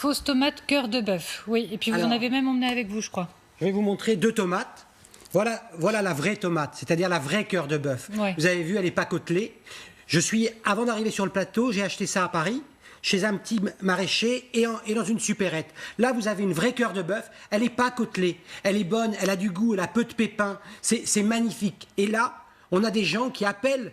Fausse tomate cœur de bœuf, oui. Et puis vous Alors, en avez même emmené avec vous, je crois. Je vais vous montrer 2 tomates. Voilà la vraie tomate, c'est-à-dire la vraie cœur de bœuf. Ouais. Vous avez vu, elle n'est pas côtelée. Avant d'arriver sur le plateau, j'ai acheté ça à Paris, chez un petit maraîcher et dans une supérette. Là, vous avez une vraie cœur de bœuf, elle n'est pas côtelée, elle est bonne, elle a du goût, elle a peu de pépins, c'est magnifique. Et là, on a des gens qui appellent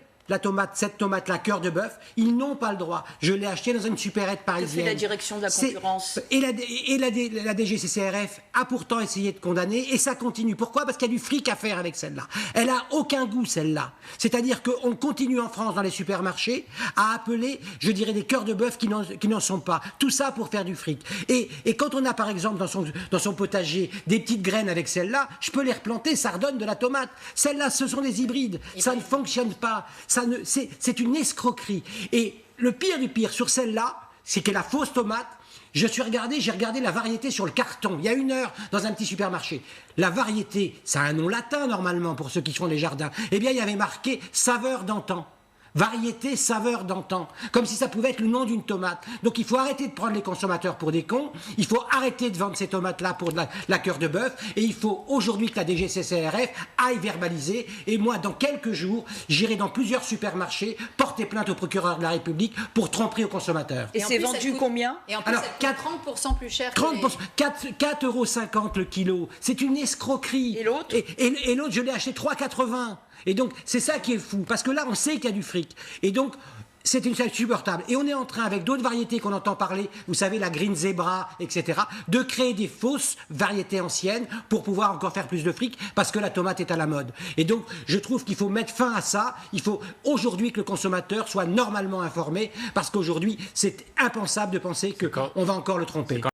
cette tomate-là, cœur de bœuf, ils n'ont pas le droit. Je l'ai acheté dans une supérette parisienne. Que fait la direction de la concurrence? Et la DGCCRF a pourtant essayé de condamner, et ça continue. Pourquoi? Parce qu'il y a du fric à faire avec celle-là. Elle a aucun goût, celle-là. C'est-à-dire qu'on continue en France, dans les supermarchés, à appeler, je dirais, des cœurs de bœuf qui n'en sont pas. Tout ça pour faire du fric. Et quand on a, par exemple, dans son potager, des petites graines avec celle-là, je peux les replanter, ça redonne de la tomate. Celles-là, ce sont des hybrides. Ça ne fonctionne pas. C'est une escroquerie. Et le pire du pire sur celle-là, c'est que la fausse tomate, j'ai regardé la variété sur le carton, il y a 1 heure, dans un petit supermarché. La variété, ça a un nom latin normalement pour ceux qui font les jardins. Eh bien, il y avait marqué saveur d'antan. Variété, saveur d'antan. Comme si ça pouvait être le nom d'une tomate. Donc il faut arrêter de prendre les consommateurs pour des cons. Il faut arrêter de vendre ces tomates-là pour de la cœur de bœuf. Et il faut aujourd'hui que la DGCCRF aille verbaliser. Et moi, dans quelques jours, j'irai dans plusieurs supermarchés porter plainte au procureur de la République pour tromperie aux consommateurs. Et c'est vendu combien? Et en plus, Alors, elle coûte 30% plus cher que 30%, 4,50 € le kilo. C'est une escroquerie. Et l'autre? Et l'autre, je l'ai acheté 3,80 €. Et donc, c'est ça qui est fou. Parce que là, on sait qu'il y a du fric. Et donc, c'est insupportable. Et on est en train, avec d'autres variétés qu'on entend parler, vous savez, la Green Zebra, etc., de créer des fausses variétés anciennes pour pouvoir encore faire plus de fric, parce que la tomate est à la mode. Et donc, je trouve qu'il faut mettre fin à ça. Il faut aujourd'hui que le consommateur soit normalement informé, parce qu'aujourd'hui, c'est impensable de penser qu'on va encore le tromper.